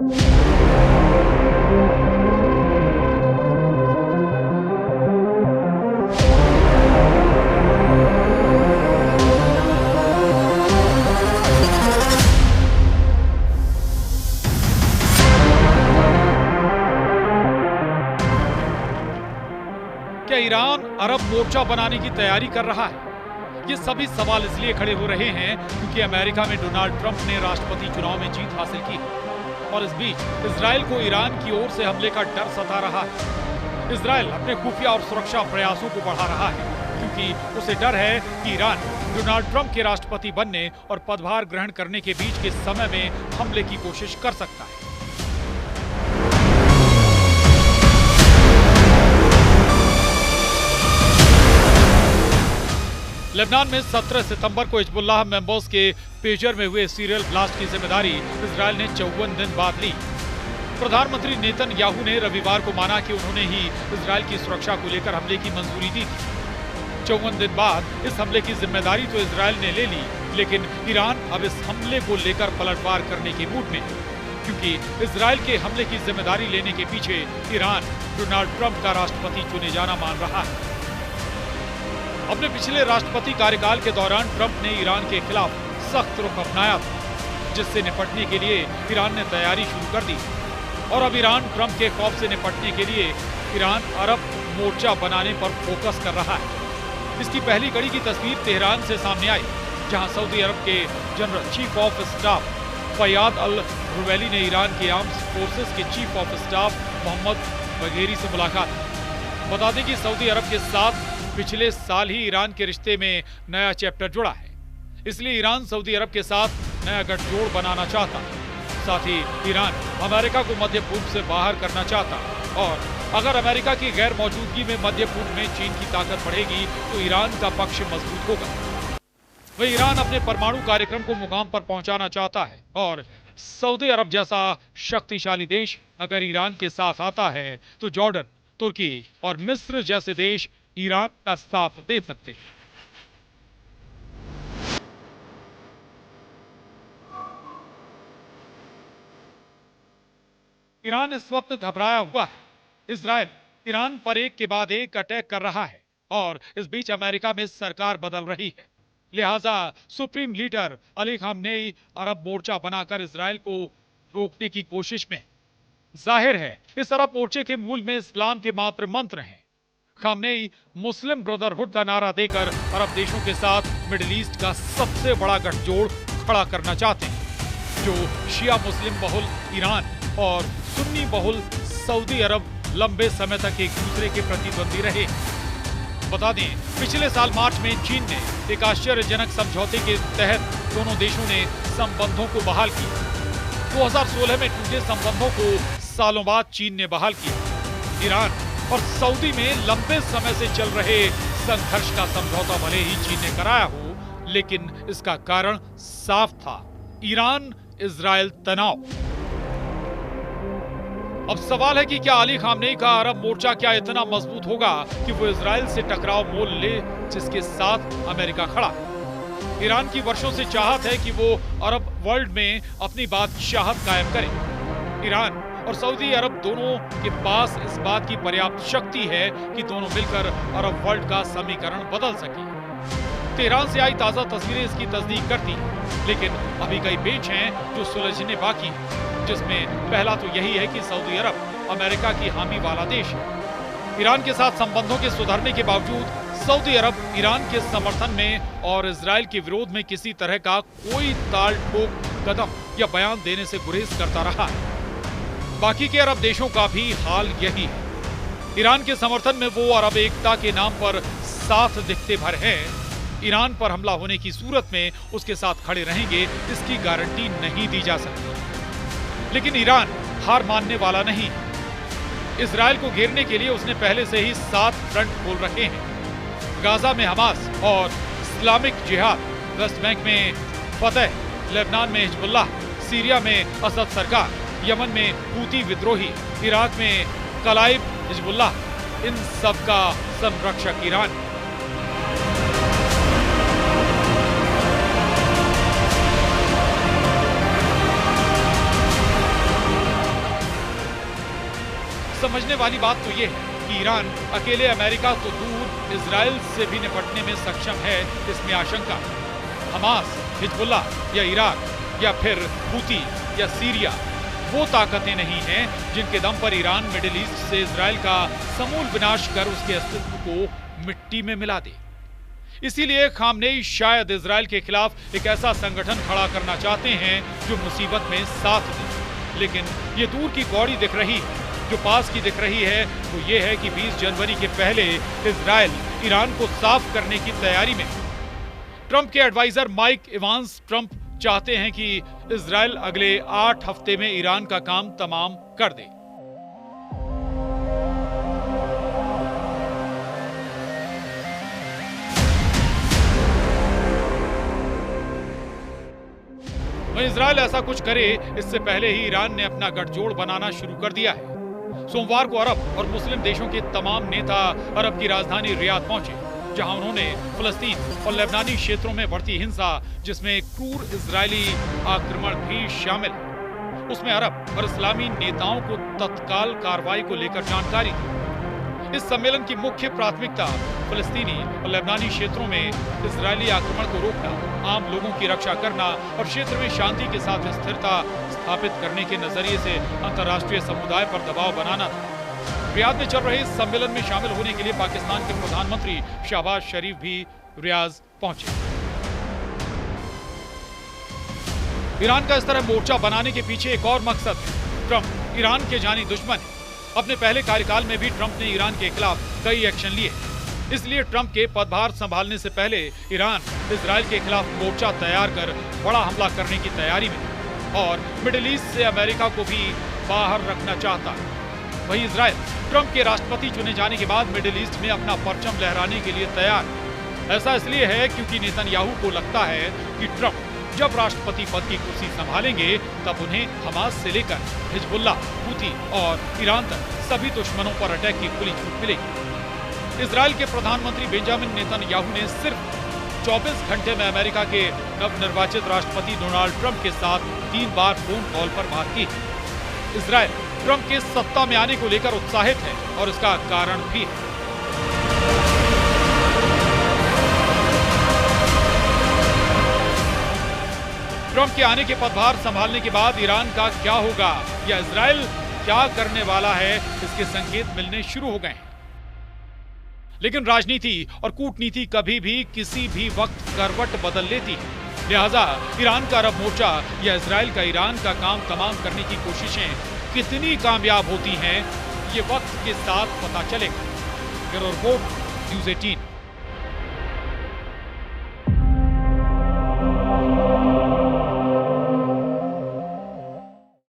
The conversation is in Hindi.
क्या ईरान अरब मोर्चा बनाने की तैयारी कर रहा है? ये सभी सवाल इसलिए खड़े हो रहे हैं क्योंकि अमेरिका में डोनाल्ड ट्रंप ने राष्ट्रपति चुनाव में जीत हासिल की और इस बीच इजराइल को ईरान की ओर से हमले का डर सता रहा है। इजराइल अपने खुफिया और सुरक्षा प्रयासों को बढ़ा रहा है क्योंकि उसे डर है कि ईरान डोनाल्ड ट्रंप के राष्ट्रपति बनने और पदभार ग्रहण करने के बीच के समय में हमले की कोशिश कर सकता है। लेबनान में 17 सितंबर को हिजबुल्लाह मेंबर्स के पेजर में हुए सीरियल ब्लास्ट की जिम्मेदारी इजराइल ने 54 दिन बाद ली। प्रधानमंत्री नेतन्याहू ने रविवार को माना कि उन्होंने ही इजराइल की सुरक्षा को लेकर हमले की मंजूरी दी थी। 54 दिन बाद इस हमले की जिम्मेदारी तो इजराइल ने ले ली, लेकिन ईरान अब इस हमले को लेकर पलटवार करने के मूड में, क्योंकि इजराइल के हमले की जिम्मेदारी लेने के पीछे ईरान डोनाल्ड ट्रंप का राष्ट्रपति चुने जाना मान रहा है। अपने पिछले राष्ट्रपति कार्यकाल के दौरान ट्रंप ने ईरान के खिलाफ सख्त रुख अपनाया था, जिससे निपटने के लिए ईरान ने तैयारी शुरू कर दी और अब ईरान ट्रंप के खौफ से निपटने के लिए ईरान अरब मोर्चा बनाने पर फोकस कर रहा है। इसकी पहली कड़ी की तस्वीर तेहरान से सामने आई, जहां सऊदी अरब के general chief of staff Fayyad al Ruwaili ने ईरान के आर्म्स फोर्सेस के chief of staff Mohammad Bagheri से मुलाकात की। बता दें कि सऊदी अरब के साथ पिछले साल ही ईरान के रिश्ते में नया चैप्टर जुड़ा है, इसलिए ईरान सऊदी अरब के साथ नया गठजोड़ बनाना चाहता। साथ ही ईरान अमेरिका को मध्य पूर्व से बाहर करना चाहता और अगर अमेरिका की गैर मौजूदगी में मध्य पूर्व में चीन की ताकत बढ़ेगी तो ईरान का पक्ष मजबूत होगा। वह ईरान अपने परमाणु कार्यक्रम को मुकाम पर पहुंचाना चाहता है और सऊदी अरब जैसा शक्तिशाली देश अगर ईरान के साथ आता है तो जॉर्डन, तुर्की और मिस्र जैसे देश ईरान का साथ दे सकते हैं। ईरान इस वक्त घबराया हुआ है। इजराइल ईरान पर एक के बाद एक अटैक कर रहा है और इस बीच अमेरिका में सरकार बदल रही है। लिहाजा सुप्रीम लीडर अली खामनेई अरब मोर्चा बनाकर इजराइल को रोकने की कोशिश में। जाहिर है इस अरब मोर्चे के मूल में इस्लाम के मात्र मंत्र हैं। खामनेई मुस्लिम ब्रदरहुड का नारा देकर अरब देशों के साथ मिडिल ईस्ट का सबसे बड़ा गठजोड़ खड़ा करना चाहते हैं, जो शिया मुस्लिम बहुल ईरान और सुन्नी बहुल सऊदी अरब लंबे समय तक एक दूसरे के प्रतिद्वंदी रहे। बता दें, पिछले साल मार्च में चीन ने एक आश्चर्यजनक समझौते के तहत दोनों देशों ने संबंधों को बहाल किया। 2016 में टूटे संबंधों को सालों बाद चीन ने बहाल किया। ईरान और सऊदी में लंबे समय से चल रहे संघर्ष का समझौता भले ही चीन ने कराया हो, लेकिन इसका कारण साफ था, ईरान इजराइल तनाव। अब सवाल है कि क्या अली खामनेई का अरब मोर्चा क्या इतना मजबूत होगा कि वो इजराइल से टकराव मोल ले जिसके साथ अमेरिका खड़ा। ईरान की वर्षों से चाहत है कि वो अरब वर्ल्ड में अपनी बादशाहत कायम करे। ईरान और सऊदी अरब दोनों के पास इस बात की पर्याप्त शक्ति है कि दोनों मिलकर अरब वर्ल्ड का समीकरण बदल सके। तेहरान से आई ताजा तस्वीरें इसकी तस्दीक करती, लेकिन अभी कई पेच हैं जो सुलझने बाकी हैं, जिसमें पहला तो यही है कि सऊदी अरब अमेरिका की हामी वाला देश है। ईरान के साथ संबंधों के सुधरने के बावजूद सऊदी अरब ईरान के समर्थन में और इजराइल के विरोध में किसी तरह का कोई ताल ठोक कदम या बयान देने से गुरेज करता रहा है। बाकी के अरब देशों का भी हाल यही है। ईरान के समर्थन में वो अरब एकता के नाम पर साथ दिखते भर हैं। ईरान पर हमला होने की सूरत में उसके साथ खड़े रहेंगे, इसकी गारंटी नहीं दी जा सकती। लेकिन ईरान हार मानने वाला नहीं। इजराइल को घेरने के लिए उसने पहले से ही 7 फ्रंट खोल रखे हैं। गाजा में हमास और इस्लामिक जिहाद, वेस्ट बैंक में फतह, लेबनान में हिजबुल्लाह, सीरिया में असद सरकार, यमन में हूती विद्रोही, इराक में कलाइब हिजबुल्लाह, इन सब का संरक्षक ईरान। समझने वाली बात तो ये है कि ईरान अकेले अमेरिका तो दूर इजराइल से भी निपटने में सक्षम है, इसमें आशंका। हमास, हिजबुल्लाह या इराक या फिर हूती या सीरिया वो ताकतें नहीं हैं जिनके दम पर ईरान मिडिल ईस्ट से इजराइल का समूल विनाश कर उसके अस्तित्व को मिट्टी में मिला दे। इसीलिए खामनेई शायद इजराइल के खिलाफ एक ऐसा संगठन खड़ा करना चाहते हैं जो मुसीबत में साथ दे। लेकिन ये दूर की कौड़ी दिख रही है, जो पास की दिख रही है वो ये है कि 20 जनवरी के पहले इजराइल ईरान को साफ करने की तैयारी में। ट्रंप के एडवाइजर माइक इवांस ट्रंप चाहते हैं कि इजराइल अगले 8 हफ्ते में ईरान का काम तमाम कर दे। इजराइल ऐसा कुछ करे इससे पहले ही ईरान ने अपना गठजोड़ बनाना शुरू कर दिया है। सोमवार को अरब और मुस्लिम देशों के तमाम नेता अरब की राजधानी रियाद पहुंचे, जहां उन्होंने फलस्तीन और लेबनानी क्षेत्रों में बढ़ती हिंसा, जिसमें क्रूर इजरायली आक्रमण भी शामिल है, उसमें अरब और इस्लामी नेताओं को तत्काल कार्रवाई को लेकर जानकारी दी। इस सम्मेलन की मुख्य प्राथमिकता फलस्तीनी और लेबनानी क्षेत्रों में इजरायली आक्रमण को रोकना, आम लोगों की रक्षा करना और क्षेत्र में शांति के साथ स्थिरता स्थापित करने के नजरिए से अंतर्राष्ट्रीय समुदाय पर दबाव बनाना था। रियाद में चल रहे इस सम्मेलन में शामिल होने के लिए पाकिस्तान के प्रधानमंत्री शहबाज शरीफ भी रियाद पहुंचे। ईरान का इस तरह मोर्चा बनाने के पीछे एक और मकसद है। ट्रंप ईरान के जानी दुश्मन है। अपने पहले कार्यकाल में भी ट्रंप ने ईरान के खिलाफ कई एक्शन लिए, इसलिए ट्रंप के पदभार संभालने से पहले ईरान इजराइल के खिलाफ मोर्चा तैयार कर बड़ा हमला करने की तैयारी में और मिडिल ईस्ट से अमेरिका को भी बाहर रखना चाहता है। वहीं इजराइल ट्रंप के राष्ट्रपति चुने जाने के बाद मिडिल ईस्ट में अपना परचम लहराने के लिए तैयार है। ऐसा इसलिए है क्योंकि नेतन्याहू को लगता है कि ट्रंप जब राष्ट्रपति पद की कुर्सी संभालेंगे तब उन्हें हमास से लेकर हिजबुल्लाह, हूती और ईरान तक सभी दुश्मनों पर अटैक की खुली छूट मिलेगी। इजराइल के प्रधानमंत्री बेंजामिन नेतन्याहू ने सिर्फ 24 घंटे में अमेरिका के नवनिर्वाचित राष्ट्रपति डोनाल्ड ट्रंप के साथ 3 बार फोन कॉल पर बात की। इजराइल ट्रंप के सत्ता में आने को लेकर उत्साहित है और इसका कारण भी है। ट्रंप के आने के पदभार संभालने के बाद ईरान का क्या होगा या इजराइल क्या करने वाला है, इसके संकेत मिलने शुरू हो गए हैं। लेकिन राजनीति और कूटनीति कभी भी किसी भी वक्त करवट बदल लेती है। लिहाजा ईरान का अरब मोर्चा या इजराइल का ईरान का काम तमाम करने की कोशिशें कितनी कामयाब होती हैं, ये वक्त के साथ पता चलेगा। Bureau report, news 18।